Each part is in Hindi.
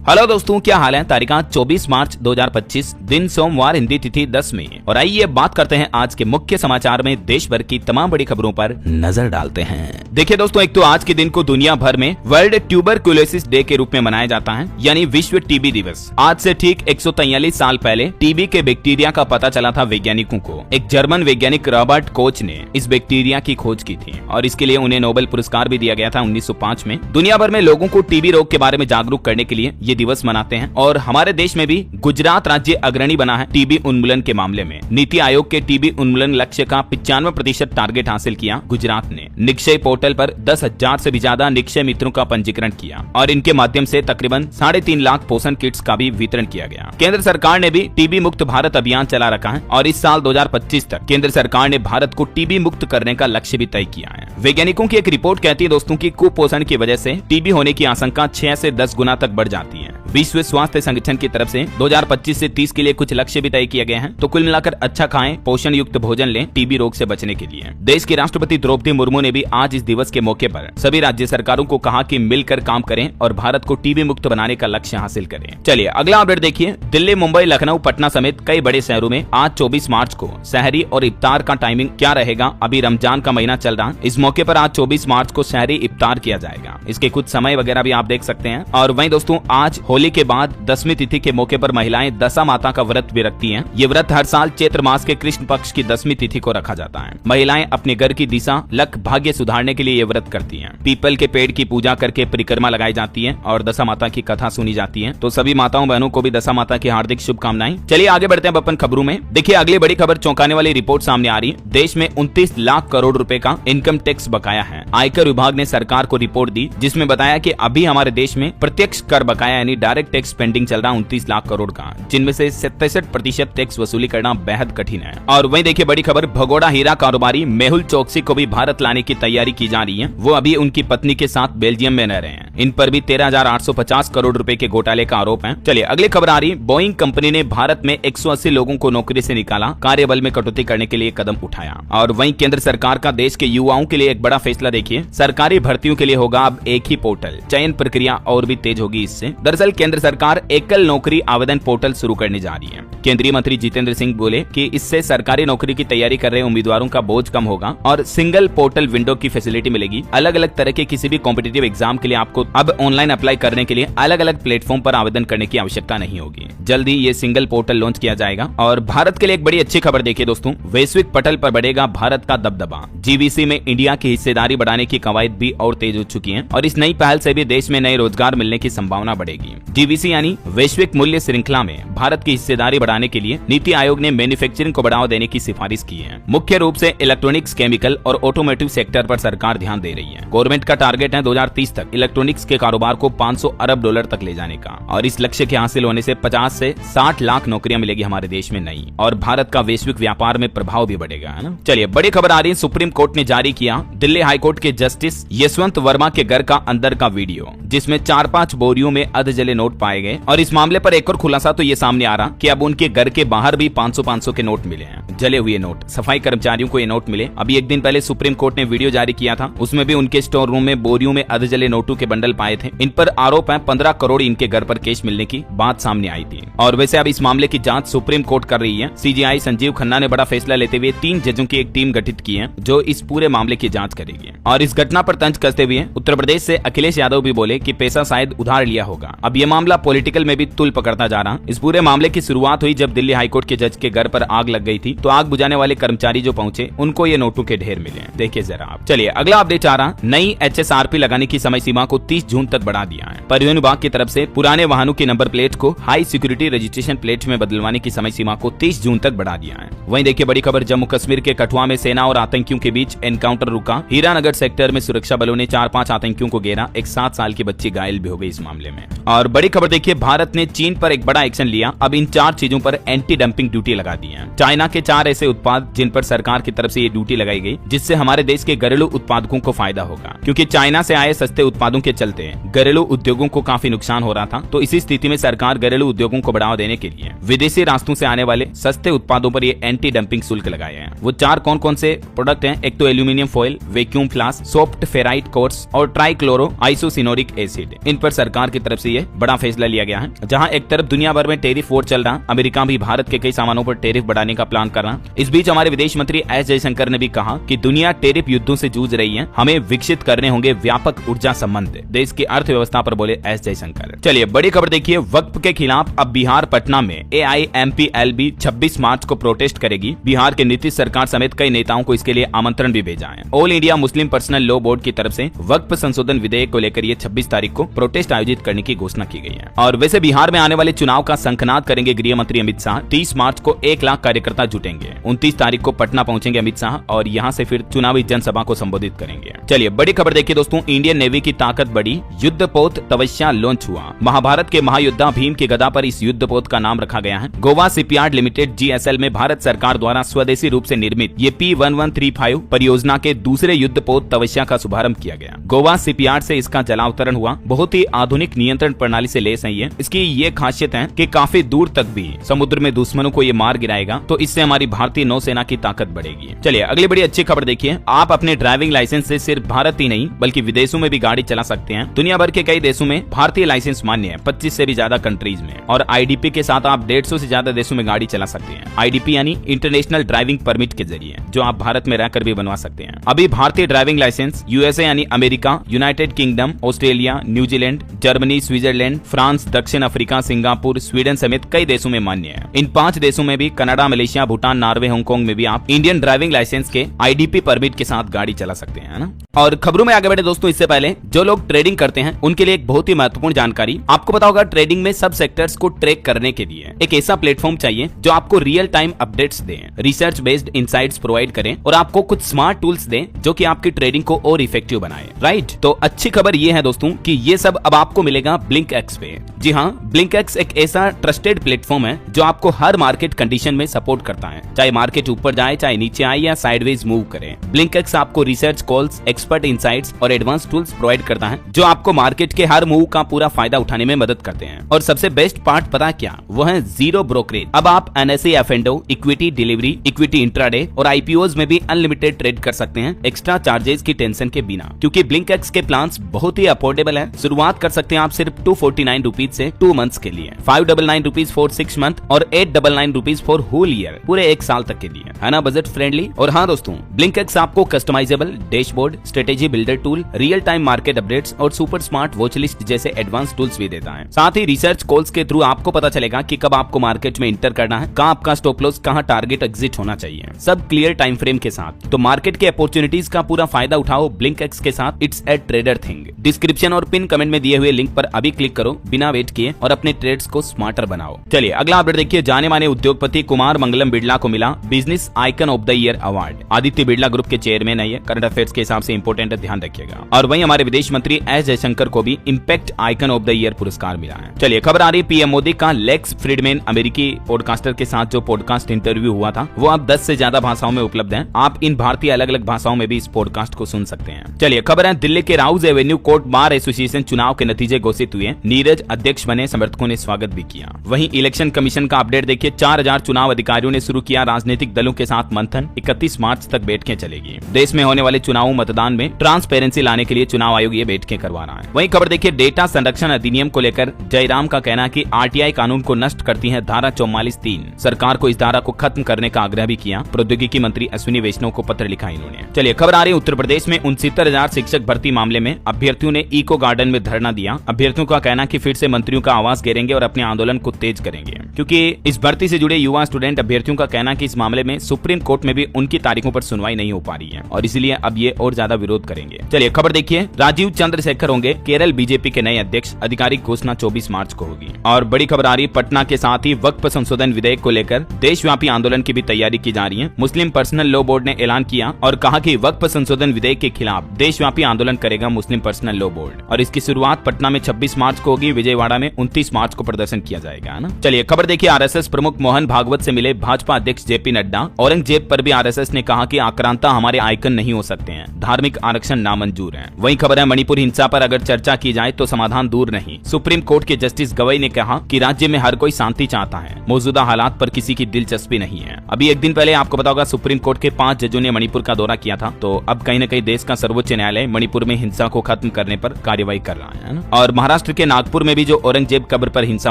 हेलो दोस्तों, क्या हाल है। तारीख 24 मार्च 2025, दिन सोमवार, हिंदी तिथि 10 में। और आइए बात करते हैं आज के मुख्य समाचार में देश भर की तमाम बड़ी खबरों पर नजर डालते हैं। देखिए दोस्तों, एक तो आज के दिन को दुनिया भर में वर्ल्ड ट्यूबरक्यूलोसिस डे के रूप में मनाया जाता है, यानी विश्व टीबी दिवस। आज से ठीक 143 साल पहले टीबी के बैक्टीरिया का पता चला था वैज्ञानिकों को। एक जर्मन वैज्ञानिक रॉबर्ट कोच ने इस बैक्टीरिया की खोज की थी और इसके लिए उन्हें नोबेल पुरस्कार भी दिया गया था 1905 में। दुनिया भर में लोगों को टीबी रोग के बारे में जागरूक करने के लिए ये दिवस मनाते हैं और हमारे देश में भी गुजरात राज्य अग्रणी बना है टीबी उन्मूलन के मामले में। नीति आयोग के टीबी उन्मूलन लक्ष्य का 95% टारगेट हासिल किया गुजरात ने। निक्षय पोर्टल पर 10,000 से भी ज्यादा निक्षय मित्रों का पंजीकरण किया और इनके माध्यम से तकरीबन 3.5 लाख पोषण किट्स का भी वितरण किया गया। केंद्र सरकार ने भी टीबी मुक्त भारत अभियान चला रखा है और इस साल 2025 तक केंद्र सरकार ने भारत को टीबी मुक्त करने का लक्ष्य भी तय किया है। वैज्ञानिकों की एक रिपोर्ट कहती है दोस्तों कि कुपोषण की वजह से टीबी होने की आशंका 6 से 10 गुना तक बढ़ जाती है। विश्व स्वास्थ्य संगठन की तरफ से 2025 से 30 के लिए कुछ लक्ष्य भी तय किए गए हैं। तो कुल मिलाकर अच्छा खाएं, पोषण युक्त भोजन लें टीबी रोग से बचने के लिए। देश की राष्ट्रपति द्रौपदी मुर्मू ने भी आज इस दिवस के मौके पर सभी राज्य सरकारों को कहा कि मिलकर काम करें और भारत को टीबी मुक्त बनाने का लक्ष्य हासिल करें। चलिए अगला अपडेट देखिए। दिल्ली, मुंबई, लखनऊ, पटना समेत कई बड़े शहरों में आज 24 मार्च को सहरी और इफ्तार का टाइमिंग क्या रहेगा। अभी रमजान का महीना चल रहा है, इस मौके पर आज 24 मार्च को सहरी इफ्तार किया जाएगा। इसके कुछ समय वगैरह भी आप देख सकते हैं। और वहीं दोस्तों, आज होली के बाद 10वीं तिथि के मौके पर महिलाएं दशा माता का व्रत भी रखती हैं। ये व्रत हर साल चैत्र मास के कृष्ण पक्ष की 10वीं तिथि को रखा जाता है। महिलाएं अपने घर की दिशा, लक, भाग्य सुधारने के लिए ये व्रत करती हैं। पीपल के पेड़ की पूजा करके परिक्रमा लगाई जाती है और दशा माता की कथा सुनी जाती है। तो सभी माताओं बहनों को भी दशा माता की हार्दिक शुभकामनाएं। चलिए आगे बढ़ते हैं अपन खबरों में। देखिए अगली बड़ी खबर, चौंकाने वाली रिपोर्ट सामने आ रही है। देश में 29 लाख करोड़ रुपए का इनकम टैक्स बकाया है। आयकर विभाग ने सरकार को रिपोर्ट दी जिसमें बताया कि अभी हमारे देश में प्रत्यक्ष कर बकाया यानी डायरेक्ट टैक्स पेंडिंग चल रहा 29 लाख करोड़ का, जिनमें से 67% टैक्स वसूली करना बेहद कठिन है। और वहीं देखिए बड़ी खबर, भगोड़ा हीरा कारोबारी मेहुल चोकसी को भी भारत लाने की तैयारी की जा रही है। वो अभी उनकी पत्नी के साथ बेल्जियम में रह रहे हैं। इन पर भी 13,850 करोड़ रुपए के घोटाले का आरोप है। चलिए अगली खबर आ रही, बोइंग कंपनी ने भारत में 180 लोगों को नौकरी से निकाला, कार्यबल में कटौती करने के लिए कदम उठाया। और वहीं केंद्र सरकार का देश के युवाओं के लिए एक बड़ा फैसला देखिए, सरकारी भर्तियों के लिए होगा अब एक ही पोर्टल, चयन प्रक्रिया और भी तेज होगी इससे। दरअसल केंद्र सरकार एकल नौकरी आवेदन पोर्टल शुरू करने जा रही है। केंद्रीय मंत्री जितेंद्र सिंह बोले कि इससे सरकारी नौकरी की तैयारी कर रहे उम्मीदवारों का बोझ कम होगा और सिंगल पोर्टल विंडो की फैसिलिटी मिलेगी। अलग अलग तरह के किसी भी कॉम्पिटिटिव एग्जाम के लिए आपको अब ऑनलाइन अप्लाई करने के लिए अलग अलग प्लेटफॉर्म पर आवेदन करने की आवश्यकता नहीं होगी। जल्द ही ये सिंगल पोर्टल लॉन्च किया जाएगा। और भारत के लिए एक बड़ी अच्छी खबर देखिए दोस्तों, वैश्विक पटल पर बढ़ेगा भारत का दबदबा। जीवीसी में इंडिया की हिस्सेदारी बढ़ाने की कवायद भी और तेज हो चुकी है और इस नई पहल से भी देश में नए रोजगार मिलने की संभावना बढ़ेगी। जीवीसी यानी वैश्विक मूल्य श्रृंखला में भारत की हिस्सेदारी बढ़ाने के लिए नीति आयोग ने मैन्युफैक्चरिंग को बढ़ावा देने की सिफारिश की है। मुख्य रूप से इलेक्ट्रॉनिक्स, केमिकल और ऑटोमोटिव सेक्टर पर सरकार ध्यान दे रही है। गवर्नमेंट का टारगेट है 2030 तक इलेक्ट्रॉनिक्स के कारोबार को 500 अरब डॉलर तक ले जाने का और इस लक्ष्य के हासिल होने से 50 से 60 लाख नौकरियां मिलेगी हमारे देश में नई, और भारत का वैश्विक व्यापार में प्रभाव भी बढ़ेगा, है ना। चलिए बड़ी खबर आ रही है, सुप्रीम कोर्ट ने जारी किया दिल्ली हाई कोर्ट के जस्टिस यशवंत वर्मा के घर का अंदर का वीडियो, जिसमें 4-5 बोरियों में अधजले नोट पाए गए। और इस मामले पर एक और खुलासा तो ये सामने आ रहा कि अब उनके घर के बाहर भी 500 के नोट मिले हैं, जले हुए नोट। सफाई कर्मचारियों को ये नोट मिले। अभी एक दिन पहले सुप्रीम कोर्ट ने वीडियो जारी किया था, उसमें भी उनके स्टोर रूम में बोरियों में अधजले नोटों के बंडल पाए थे। इन पर आरोप है 15 करोड़ इनके घर पर कैश मिलने की बात सामने आई थी। और वैसे अब इस मामले की जांच सुप्रीम कोर्ट कर रही है। सीजीआई संजीव खन्ना ने बड़ा फैसला लेते हुए 3 जजों की एक टीम गठित की है जो इस पूरे मामले की जांच करेगी। और इस घटना पर तंज कसते हुए उत्तर प्रदेश से अखिलेश यादव भी बोले कि पैसा शायद उधार लिया होगा। अब ये मामला पॉलिटिकल में भी तुल पकड़ता जा रहा। इस पूरे मामले की शुरुआत हुई जब दिल्ली हाईकोर्ट के जज के घर पर आग लग गई थी, तो आग बुझाने वाले कर्मचारी जो पहुंचे उनको ये नोटों के ढेर मिले। देखिए जरा आप। चलिए अगला अपडेट आ रहा, नई HSRP लगाने की समय सीमा को 30 जून तक बढ़ा दिया है। परिवहन विभाग की तरफ से पुराने वाहनों की नंबर प्लेट को हाई सिक्योरिटी रजिस्ट्रेशन प्लेट में बदलवाने की समय सीमा को 30 जून तक बढ़ा दिया है। वहीं देखिए बड़ी खबर, जम्मू कश्मीर के कठुआ में सेना और आतंकियों के बीच एनकाउंटर रुका। हीरानगर सेक्टर में सुरक्षा बलों ने 4-5 आतंकियों को घेरा। एक 7 साल की बच्ची घायल भी हो गई इस मामले में। और बड़ी खबर देखिए, भारत ने चीन पर एक बड़ा एक्शन लिया। अब इन 4 चीजों पर एंटी डंपिंग ड्यूटी लगा दी है। चाइना के 4 ऐसे उत्पाद जिन पर सरकार की तरफ से ये ड्यूटी लगाई गई, जिससे हमारे देश के घरेलू उत्पादकों को फायदा होगा, क्योंकि चाइना से आए सस्ते उत्पादों के चलते घरेलू उद्योगों को काफी नुकसान हो रहा था। तो इसी स्थिति में सरकार घरेलू उद्योगों को बढ़ावा देने के लिए विदेशी रास्तों से आने वाले सस्ते उत्पादों पर ये एंटी डंपिंग शुल्क लगाए हैं। वो 4 कौन-कौन से प्रोडक्ट हैं? एक तो aluminium foil, vacuum flask, soft ferrite course और ट्राइक्लोरो आइसोसिनोरिक एसिड। इन पर सरकार की तरफ से ये बड़ा फैसला लिया गया है। जहां एक तरफ दुनिया भर में टेरिफ वॉर चल रहा, अमेरिका भी भारत के कई सामानों पर टेरिफ बढ़ाने का प्लान कर रहा। इस बीच हमारे विदेश मंत्री एस जयशंकर ने भी कहा कि दुनिया टेरिफ युद्धों से जूझ रही है, हमें विकसित करने होंगे व्यापक ऊर्जा संबंध, देश की अर्थव्यवस्था पर बोले एस जयशंकर। चलिए बड़ी खबर देखिए, वक्फ के खिलाफ अब बिहार पटना में AIMPLB 26 मार्च को प्रोटेस्ट करेगी। बिहार के नीतीश सरकार समेत कई नेताओं को इसके लिए आमंत्रण भी भेजा है। All India Muslim personal law board की तरफ से वक्फ संशोधन विधेयक को लेकर ये 26 तारीख को प्रोटेस्ट आयोजित करने की घोषणा की गई है। और वैसे बिहार में आने वाले चुनाव का शंखनाद करेंगे गृह मंत्री अमित शाह। 30 मार्च को 1 लाख कार्यकर्ता जुटेंगे। 29 तारीख को पटना पहुंचेंगे अमित शाह और यहां से फिर चुनावी जनसभा को संबोधित करेंगे। चलिए बड़ी खबर देखिए दोस्तों, इंडियन नेवी की ताकत बढ़ी, युद्धपोत तवस्या लॉन्च हुआ। महाभारत के महायोद्धा भीम की गदा पर इस युद्धपोत का नाम रखा गया है। गोवा शिपयार्ड लिमिटेड GSL में भारत सरकार द्वारा स्वदेशी रूप से निर्मित ये P1135 परियोजना के दूसरे युद्धपोत तवस्या का शुभारंभ किया गया। गोवा शिपयार्ड से इसका जलावतरण हुआ। बहुत ही आधुनिक नियंत्रण प्रणाली से लैस है ये। इसकी ये खासियत है कि काफी दूर तक भी समुद्र में दुश्मनों को ये मार गिराएगा, तो इससे हमारी भारतीय नौसेना की ताकत बढ़ेगी। चलिए अगली बड़ी अच्छी खबर देखिए, आप अपने ड्राइविंग लाइसेंस से सिर्फ भारत ही नहीं बल्कि विदेशों में भी गाड़ी चला सकते हैं। दुनिया भर के कई देशों में भारतीय लाइसेंस मान्य है, 25 से भी ज्यादा कंट्रीज में। और IDP के साथ आप 150 से ज्यादा देशों में गाड़ी चला सकते हैं। IDP यानी इंटरनेशनल ड्राइविंग परमिट के जरिए, जो आप भारत में रहकर भी बनवा सकते हैं। अभी भारतीय ड्राइविंग लाइसेंस USA यानी America, United kingdom, Australia, New Zealand, Germany, Switzerland, France, दक्षिण अफ्रीका, सिंगापुर, स्वीडन समेत कई देशों में मान्य है। इन 5 देशों में भी, Canada, Malaysia, Bhutan, Norway, Hong Kong में भी आप इंडियन ड्राइविंग लाइसेंस के IDP परमिट के साथ गाड़ी चला सकते हैं, है ना। और खबरों में आगे बढ़े दोस्तों, इससे पहले जो लोग ट्रेडिंग करते हैं उनके लिए एक बहुत ही महत्वपूर्ण जानकारी। आपको पता होगा ट्रेडिंग में सब सेक्टर्स को ट्रैक करने के लिए एक ऐसा प्लेटफॉर्म चाहिए जो आपको रियल टाइम अपडेट्स दे, रिसर्च बेस्ड इनसाइट्स प्रोवाइड करें और आपको कुछ स्मार्ट टूल्स दे जो कि आपकी ट्रेडिंग को और इफेक्टिव बनाए। राइट, तो अच्छी खबर ये है दोस्तों कि ये सब अब आपको मिलेगा BlinkX पे। जी हाँ, BlinkX एक ऐसा ट्रस्टेड प्लेटफॉर्म है जो आपको हर मार्केट कंडीशन में सपोर्ट करता है, चाहे मार्केट ऊपर जाए, चाहे नीचे आए या साइडवेज मूव करे। BlinkX आपको रिसर्च कॉल्स, एक्सपर्ट इनसाइट्स और एडवांस टूल्स प्रोवाइड करता है जो आपको मार्केट के हर मूव का पूरा फायदा उठाने में मदद करते हैं। और सबसे बेस्ट पार्ट पता क्या, वो है जीरो ब्रोकरेज। अब आप NSE F&O, equity delivery, equity intraday और IPOs में भी अनलिमिटेड ट्रेड कर सकते हैं एक्स्ट्रा चार्जेस की टेंशन के बिना, क्योंकि BlinkX के प्लान्स बहुत ही अफोर्डेबल है। शुरुआत कर सकते हैं आप सिर्फ 249 रुपीज से 2 मंथ्स के लिए, 599 रुपीज फॉर 6 मंथ और 899 रुपीज फॉर होल ईयर, पूरे 1 साल तक के लिए, है ना, बजट फ्रेंडली। और हाँ दोस्तों, BlinkX आपको customizable dashboard, strategy builder tool, real time market updates और सुपर स्मार्ट वॉच लिस्ट जैसे एडवांस टूल्स भी देता है। साथ ही रिसर्च कॉल्स के थ्रू आपको पता चलेगा कि कब आपको मार्केट में इंटर करना है, कहाँ आपका स्टॉप लॉस, कहाँ टारगेट एग्जिट होना चाहिए, सब क्लियर टाइम फ्रेम के साथ। तो मार्केट के अपॉर्चुनिटीज का पूरा फायदा उठाओ BlinkX के साथ। It's a trader thing. Description और पिन कमेंट में दिए हुए लिंक पर अभी क्लिक करो बिना वेट किए और अपने ट्रेड्स को स्मार्टर बनाओ। चलिए अगला अपडेट देखिए, जाने माने उद्योगपति कुमार मंगलम बिड़ला को मिला business icon of the year award. Aditya Birla group के चेयरमैन है ये, करंट अफेयर्स के हिसाब से इंपोर्टेंट है, ध्यान रखिएगा। और वहीं हमारे विदेश मंत्री एस जयशंकर को भी impact icon of the year पुरस्कार मिला है। चलिए खबर आ रही PM मोदी का लेक्स फ्रीडमैन अमेरिकी पॉडकास्टर के साथ जो पॉडकास्ट इंटरव्यू हुआ था वो अब 10 से ज्यादा भाषाओं में उपलब्ध है। आप इन भारतीय अलग अलग भाषाओं में भी इस पॉडकास्ट को सुन सकते हैं। चलिए खबर है, दिल्ली के Rouse Avenue court bar association चुनाव के नतीजे घोषित हुए। नीरज अध्यक्ष बने, समर्थकों ने स्वागत भी किया। वहीं इलेक्शन कमीशन का अपडेट देखिए, 4000 चुनाव अधिकारियों ने शुरू किया राजनीतिक दलों के साथ मंथन। 31 मार्च तक बैठकें चलेगी। देश में होने वाले चुनाव मतदान में ट्रांसपेरेंसी लाने के लिए चुनाव आयोग ये बैठकें करवा रहा है। वहीं खबर देखिए, डेटा संरक्षण अधिनियम को लेकर जयराम का कहना है कि RTI कानून को नष्ट करती है धारा 44(3). सरकार को इस धारा को खत्म करने का आग्रह भी किया। प्रौद्योगिकी मंत्री अश्विनी वैष्णव को पत्र लिखा इन्होंने। चलिए खबर आ रही है, उत्तर प्रदेश में 69,000 शिक्षक भर्ती मामले में अभ्यर्थियों ने इको गार्डन में धरना दिया। अभ्यर्थियों का कहना कि फिर से मंत्रियों का आवाज घेरेंगे और अपने आंदोलन को तेज करेंगे, क्योंकि इस भर्ती से जुड़े युवा स्टूडेंट अभ्यर्थियों का कहना कि इस मामले में सुप्रीम कोर्ट में भी उनकी तारीखों पर सुनवाई नहीं हो पा रही है और इसलिए अब ये और ज्यादा विरोध करेंगे। चलिए खबर देखिए, राजीव चंद्रशेखर होंगे केरल बीजेपी के नए अध्यक्ष। आधिकारिक घोषणा 24 मार्च को होगी। और बड़ी खबर आ रही है, पटना के साथ ही वक्फ संशोधन विधेयक को लेकर देशव्यापी आंदोलन की भी तैयारी की जा रही है। मुस्लिम पर्सनल लॉ बोर्ड ने ऐलान किया और कहा कि वक्फ संशोधन विधेयक के खिलाफ देशव्यापी आंदोलन करेगा मुस्लिम पर्सनल लॉ बोर्ड। और इसकी शुरुआत पटना में 26 मार्च को होगी, विजयवाड़ा में 29 मार्च को प्रदर्शन किया जाएगा, है ना। चलिए खबर देखिए, RSS प्रमुख मोहन भागवत से मिले भाजपा अध्यक्ष JP नड्डा। औरंगजेब पर भी RSS ने कहा कि आक्रांता हमारे आइकन नहीं हो सकते हैं, धार्मिक आरक्षण नामंजूर है। वहीं खबर है, मणिपुर हिंसा पर अगर चर्चा की जाए तो समाधान दूर नहीं। सुप्रीम कोर्ट के जस्टिस गवई ने कहा कि राज्य में हर कोई शांति चाहता है, मौजूदा हालात पर किसी की दिलचस्पी नहीं है। अभी एक दिन पहले आपको पता होगा सुप्रीम कोर्ट के 5 जजों ने मणिपुर का दौरा किया था, तो अब कहीं न कहीं देश का सर्वोच्च न्यायालय मणिपुर में हिंसा को खत्म करने पर कार्यवाही कर रहा है ना। और महाराष्ट्र के नागपुर में भी जो औरंगजेब कब्र पर हिंसा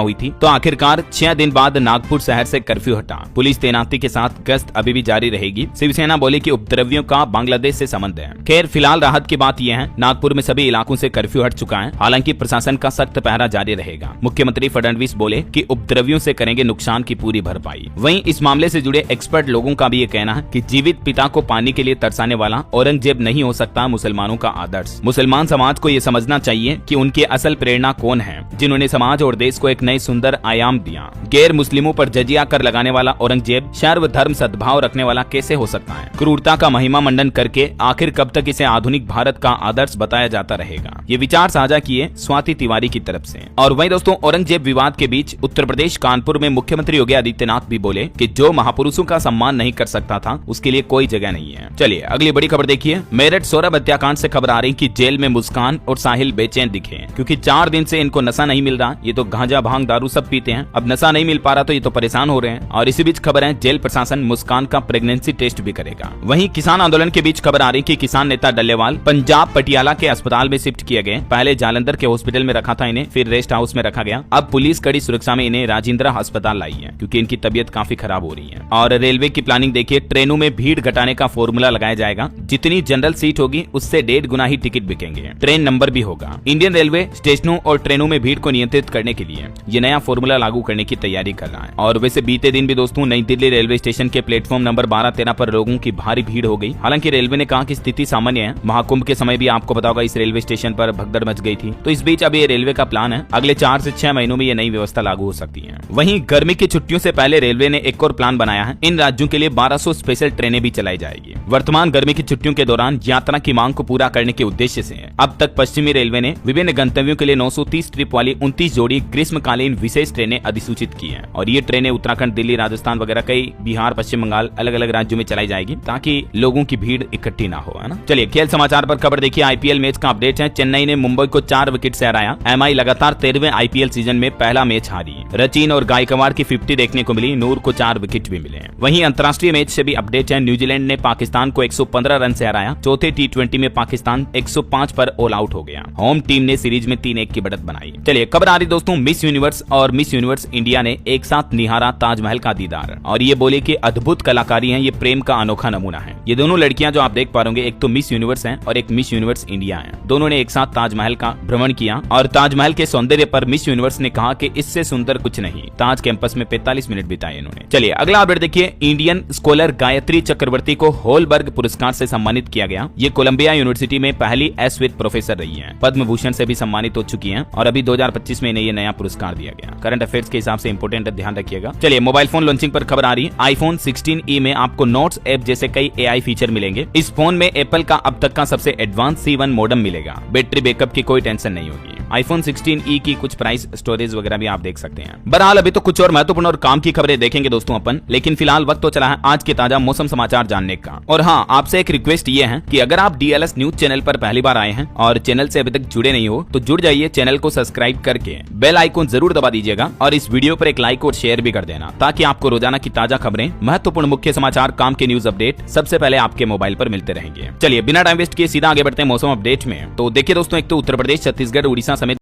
हुई थी, तो आखिरकार 6 दिन बाद नागपुर शहर से कर्फ्यू हटा। पुलिस तैनाती के साथ गश्त अभी भी जारी रहेगी। शिवसेना बोली कि उपद्रवियों का बांग्लादेश से संबंध है। खैर फिलहाल राहत की बात यह है, नागपुर में सभी इलाकों से कर्फ्यू हट चुका है। हालांकि प्रशासन का सख्त पहरा जारी रहेगा। मुख्यमंत्री फडणवीस बोले कि उपद्रवियों से करेंगे नुकसान की पूरी भरपाई। वहीं इस मामले से जुड़े एक्सपर्ट लोगों का भी ये कहना है कि जीवित पिता को पानी के लिए तरसाने वाला औरंगजेब नहीं हो सकता मुसलमानों का आदर्श। मुसलमान समाज को ये समझना चाहिए कि उनकी असल प्रेरणा कौन है, जिन्होंने समाज और देश को एक नए सुंदर आयाम दिया। गैर मुस्लिमों पर जजिया कर लगाने वाला औरंगजेब सर्वधर्म सद्भाव रखने वाला कैसे हो सकता है? क्रूरता का महिमा मंडन करके आखिर कब तक इसे आधुनिक भारत का आदर्श बताया जाता रहेगा? ये विचार साझा किए स्वाति तिवारी की तरफ से। और वहीं दोस्तों औरंगजेब विवाद के बीच उत्तर प्रदेश कानपुर में मुख्यमंत्री योगी आदित्यनाथ भी बोले कि जो महापुरुषों का सम्मान नहीं कर सकता था उसके लिए कोई जगह नहीं है। चलिए अगली बड़ी खबर देखिए। मेरठ सौरभ हत्याकांड से खबर आ रही कि जेल में मुस्कान और साहिल बेचैन दिखे, क्योंकि 4 दिन से इनको नशा नहीं मिल रहा। ये तो गांजा भांग दारू सब पीते हैं, अब नशा नहीं मिल पा रहा तो ये तो परेशान हो रहे हैं। और इसी बीच खबर है जेल प्रशासन मुस्कान का प्रेगनेंसी टेस्ट भी करेगा। वहीं किसान आंदोलन के बीच खबर आ रही कि किसान नेता डल्लेवाल पंजाब पटियाला के अस्पताल में शिफ्ट किए गए। पहले जालंधर के हॉस्पिटल में रखा था इन्हें, फिर रेस्ट हाउस में रखा गया। अब पुलिस कड़ी सुरक्षा में इन्हें राजेंद्र अस्पताल लाई है, क्योंकि इनकी तबीयत काफी खराब हो रही है। और रेलवे की प्लानिंग देखिए, ट्रेनों में भीड़ घटाने का फॉर्मूला लगाया जाएगा। जितनी जनरल सीट होगी उससे 1.5 गुना ही टिकट बिकेंगे। ट्रेन नंबर भी होगा। इंडियन रेलवे स्टेशनों और ट्रेनों में भीड़ को नियंत्रित करने के लिए ये नया फॉर्मूला लागू करने की तैयारी कर रहा है। और वैसे बीते दिन भी दोस्तों नई दिल्ली रेलवे स्टेशन के प्लेटफॉर्म नंबर 12-13 पर लोगों की भारी भीड़ हो गई। हालांकि रेलवे ने कहा कि स्थिति सामान्य है। महाकुंभ के समय भी आपको पता होगा इस रेलवे स्टेशन पर भगदड़ मच गई थी। तो इस बीच अब ये रेलवे का प्लान है, अगले 4 से 6 महीनों में ये नई व्यवस्था लागू हो सकती है। वहीं गर्मी की छुट्टियों से पहले रेलवे ने एक और प्लान बनाया है। इन राज्यों के लिए 1200 स्पेशल ट्रेनें भी चलाई जाएगी। वर्तमान गर्मी की छुट्टियों के दौरान यात्रा की मांग को पूरा करने के उद्देश्य से अब तक पश्चिमी रेलवे ने विभिन्न गंतव्यों के लिए 930 ट्रिप वाली 29 जोड़ी ग्रीष्मकालीन विशेष ट्रेनें अधिसूचित की हैं। और ये ट्रेनें उत्तराखंड, दिल्ली, राजस्थान वगैरह कई बिहार, पश्चिम बंगाल अलग अलग राज्यों में चलाई जाएगी, ताकि लोगों की भीड़ इकट्ठी ना हो, है ना। चलिए खेल समाचार पर खबर देखिए। आईपीएल मैच का अपडेट है। चेन्नई ने मुंबई को 4 विकेट से हराया। एमआई लगातार 13वें आईपीएल सीजन में पहला मैच हारी। रचिन और गायकवाड़ की 50 देखने को मिली। नूर को 4 विकेट भी मिले। वहीं अंतर्राष्ट्रीय मैच से भी अपडेट है। न्यूजीलैंड ने पाकिस्तान को 115 रन से हराया। चौथे T20 में पाकिस्तान 105 पर ऑल आउट हो गया। होम टीम ने सीरीज में 3-1 की बढ़त बनाई। चलिए खबर आ रही दोस्तों, मिस यूनिवर्स और मिस यूनिवर्स इंडिया ने एक साथ निहारा ताजमहल का दीदार। और ये बोले कि अद्भुत कलाकारी है, ये प्रेम का अनोखा नमूना है। ये दोनों लड़कियां जो आप देख पा रहे, एक तो मिस यूनिवर्स है और एक मिस यूनिवर्स इंडिया है। दोनों ने एक साथ ताजमहल का भ्रमण किया और ताजमहल के सौंदर्य पर मिस यूनिवर्स ने कहा कि इससे सुंदर कुछ नहीं। ताज कैंपस में 45 मिनट बिताए इन्होंने। चलिए अगला अपडेट देखिए। इंडियन स्कॉलर गायत्री चक्रवर्ती को होलबर्ग पुरस्कार से सम्मानित किया गया। ये कोलंबिया यूनिवर्सिटी में पहली एसविद प्रोफेसर रही है। पद्म भूषण से भी सम्मानित हो चुकी हैं और अभी 2025 में इन्हें ये नया पुरस्कार दिया गया। करंट अफेयर्स के हिसाब से इंपोर्टेंट है, ध्यान रखिएगा। चलिए मोबाइल फोन लॉन्चिंग पर खबर आ रही है। आईफोन 16e में आपको नोट्स ऐप जैसे कई एआई फीचर मिलेंगे। इस फोन में एप्पल का अब तक का सबसे एडवांस C1 मॉडेम मिलेगा। बैटरी बैकअप की कोई टेंशन नहीं होगी। आईफोन 16e की कुछ प्राइस, स्टोरेज वगैरह भी आप देख सकते हैं। बहरहाल अभी तो कुछ और महत्वपूर्ण और काम की खबरें देखेंगे दोस्तों अपन, लेकिन फिलहाल वक्त तो चला है आज के ताजा मौसम समाचार जानने का। और हाँ, आपसे एक रिक्वेस्ट ये है कि अगर आप DLS न्यूज चैनल पर पहली बार आए हैं और चैनल से अभी तक जुड़े नहीं हो तो जुड़ जाइए। चैनल को सब्सक्राइब करके बेल आइकन जरूर दबा दीजिएगा और इस वीडियो पर एक लाइक और शेयर भी कर देना, ताकि आपको रोजाना की ताजा खबरें, महत्वपूर्ण मुख्य समाचार, काम के न्यूज अपडेट सबसे पहले आपके मोबाइल पर मिलते रहेंगे। चलिए बिना टाइम वेस्ट किए सीधा आगे बढ़ते हैं मौसम अपडेट में। तो देखिए दोस्तों, एक तो उत्तर प्रदेश, छत्तीसगढ़, उड़ीसा